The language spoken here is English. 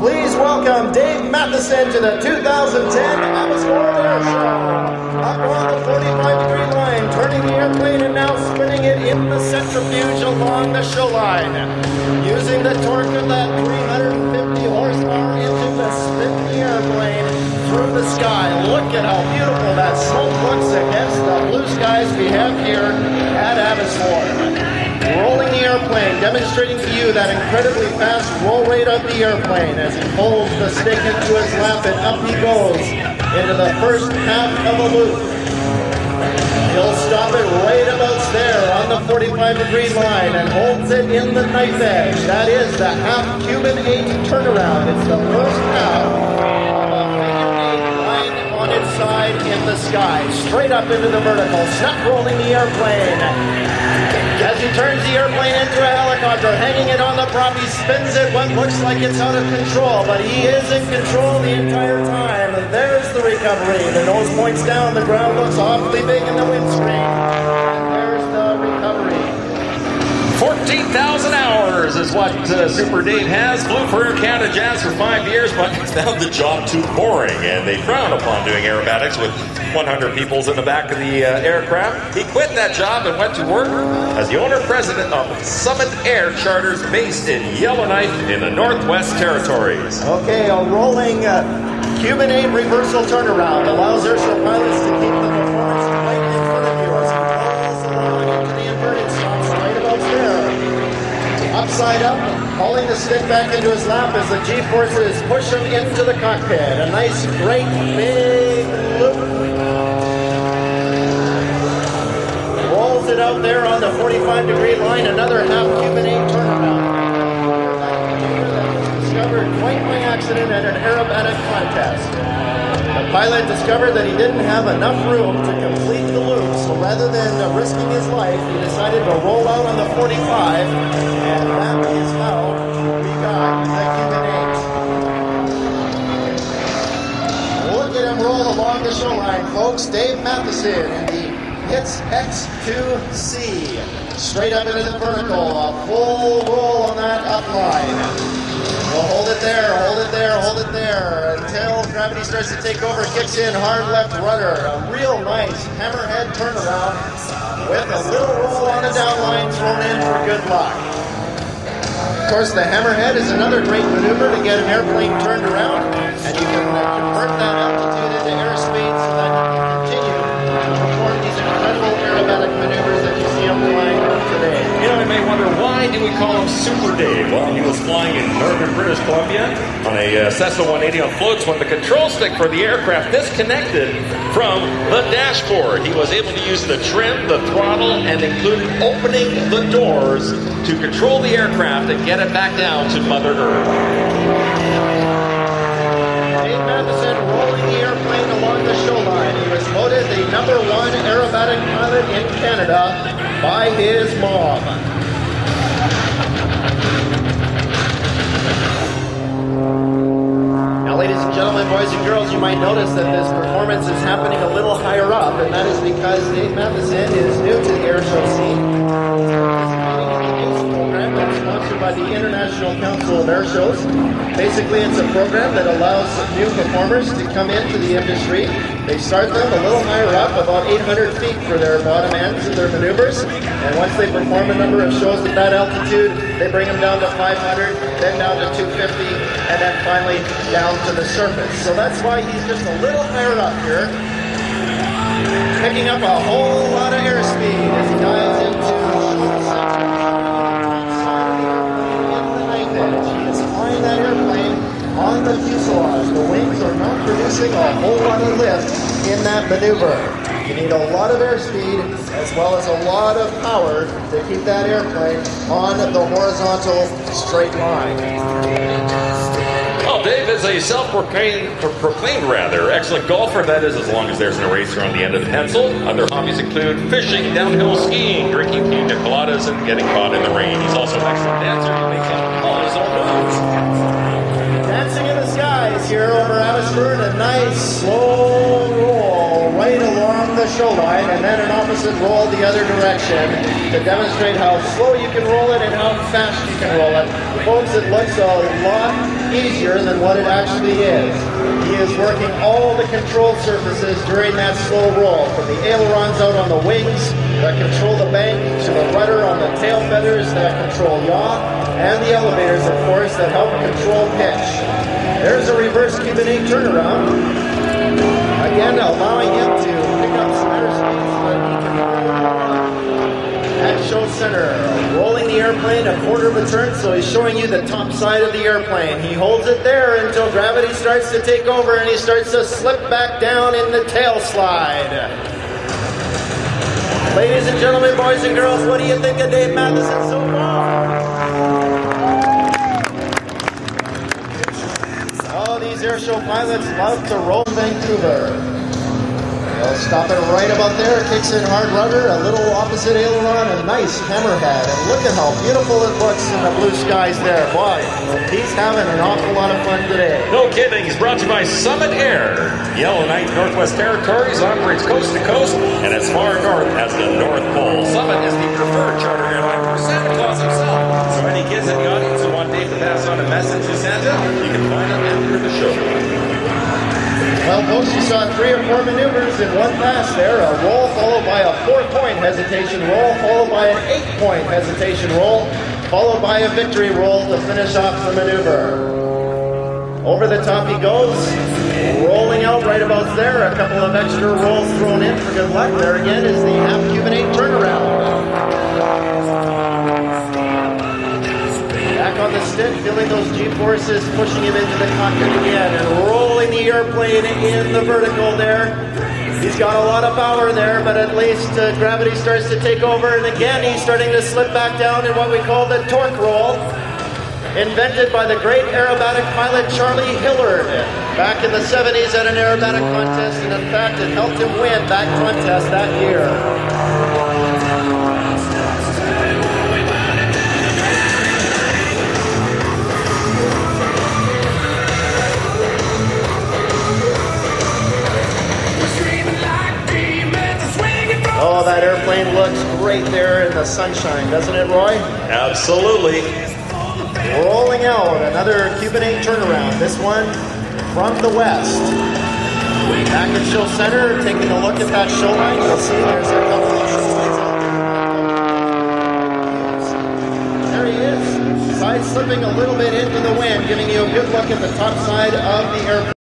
Please welcome Dave Mathieson to the 2010 Abbotsford Airshow. Up on the 45-degree line, turning the airplane and now spinning it in the centrifuge along the show line. Using the torque of that 350 horsepower engine to spin the airplane through the sky. Look at how beautiful that smoke looks against the blue skies we have here at Abbotsford. Rolling the airplane, demonstrating to you that incredibly fast roll rate of the airplane as he pulls the stick into his lap and up he goes into the first half of a loop. He'll stop it right about there on the 45-degree line and holds it in the knife edge. That is the half Cuban 8 turnaround. It's the first half of a figure 8 line on its side in the sky. Straight up into the vertical, snap rolling the airplane. As he turns the airplane into a helicopter, hanging it on the prop, he spins it what looks like it's out of control, but he is in control the entire time. There's the recovery. The nose points down, the ground looks awfully big in the windscreen. And there's the recovery. 14,000 hours is what Super Dave has. Flew for Air Canada Jazz for 5 years, but found the job too boring, and they frown upon doing aerobatics with 100 peoples in the back of the aircraft. He quit that job and went to work as the owner-president of Summit Air Charters based in Yellowknife in the Northwest Territories. Okay, a rolling Cuban 8 reversal turnaround allows Airshow pilots to keep the performance right in front of you as he pulls along into the inverted stops right about there. Upside up, hauling the stick back into his lap as the G-forces push him into the cockpit. A nice, great, big loop. Rolls it out there on the 45-degree line, another half Cuban 8 turnaround. That was discovered quite by accident at an aerobatic contest. The pilot discovered that he didn't have enough room to complete the loop, so rather than risking his life, he decided to roll out on the 45, and that is how we got the Cuban 8. Look at him roll along the show line, folks. Dave Mathieson in the Pitt S-2c. Straight up into the vertical, a full roll on that up line. We'll hold it there, hold it there, hold it there until gravity starts to take over, kicks in, hard left rudder. A real nice hammerhead turnaround with a little roll on the downline thrown in for good luck. Of course, the hammerhead is another great maneuver to get an airplane turned around, and you can convert that altitude into airspeed so that you can continue to perform these incredible aerobatic maneuvers that you see on the line today. You know, you may wonder, why do we call him Super Dave? Well, he was flying in northern British Columbia on a Cessna 180 on floats when the control stick for the aircraft disconnected from the dashboard. He was able to use the trim, the throttle, and include opening the doors to control the aircraft and get it back down to Mother Earth. Dave Mathieson rolling the airplane along the show line. He was voted the #1 aerobatic pilot in Canada by his mom. Now, ladies and gentlemen, boys and girls, you might notice that this performance is happening a little higher up, and that is because Dave Mathieson is new to the airshow scene. That's sponsored by the International Council of Airshows. Basically, it's a program that allows new performers to come into the industry. They start them a little higher up, about 800 feet for their bottom ends of their maneuvers. And once they perform a number of shows at that altitude, they bring them down to 500, then down to 250, and then finally down to the surface. So that's why he's just a little higher up here, picking up a whole lot of airspeed as he dives into that airplane on the fuselage. The wings are not producing a whole lot of lift in that maneuver. You need a lot of airspeed as well as a lot of power to keep that airplane on the horizontal straight line. Well, Dave is a self-proclaimed excellent golfer. That is, as long as there's an eraser on the end of the pencil. Other hobbies include fishing, downhill skiing, drinking pina coladas, and getting caught in the rain. He's also an excellent dancer. He makes all his own moves. Dancing in the skies here over Abbotsford, a nice slow roll right along the show line and then an opposite roll the other direction to demonstrate how slow you can roll it and how fast you can roll it. Folks, it looks a lot easier than what it actually is. He is working all the control surfaces during that slow roll, from the ailerons out on the wings that control the bank, to the rudder on the tail feathers that control yaw, and the elevators, of course, that help control pitch. There's a reverse Cuban 8 turnaround, again allowing him to pick up some airspeed so that he can roll at show center, rolling the airplane a quarter of a turn, so he's showing you the top side of the airplane. He holds it there until gravity starts to take over and he starts to slip back down in the tail slide. Ladies and gentlemen, boys and girls, what do you think of Dave Mathieson so far? Oh, these airshow pilots love to roll Vancouver. They'll stop it right about there, kicks in hard rudder, a little opposite aileron, a nice hammerhead. And look at how beautiful it looks in the blue skies there. Boy, he's having an awful lot of fun today. No kidding. He's brought to you by Summit Air. Yellowknife Northwest Territories operates coast to coast and as far north as the North Pole. Summit is the preferred charter airline for Santa Claus himself. So any kids in the audience who want Dave to pass on a message to Santa, you can find them after the show. Well, folks, you saw 3 or 4 maneuvers in one pass there. A roll followed by a 4-point hesitation roll, followed by an 8-point hesitation roll, followed by a victory roll to finish off the maneuver. Over the top he goes, rolling out right about there. A couple of extra rolls thrown in for good luck. There again is the half Cuban 8 turnaround. Back on the stick, feeling those G-forces pushing him into the cockpit again and rolling the airplane in the vertical there. He's got a lot of power there, but at least gravity starts to take over, and again he's starting to slip back down in what we call the torque roll, invented by the great aerobatic pilot Charlie Hillard back in the 70s at an aerobatic contest, and in fact it helped him win that contest that year. Oh, that airplane looks great there in the sunshine, doesn't it, Roy? Absolutely. Rolling out another Cuban 8 turnaround, this one from the west. Back at show center, taking a look at that show line, you'll see there's a couple of show lines out there. There he is, side slipping a little bit into the wind, giving you a good look at the top side of the airplane.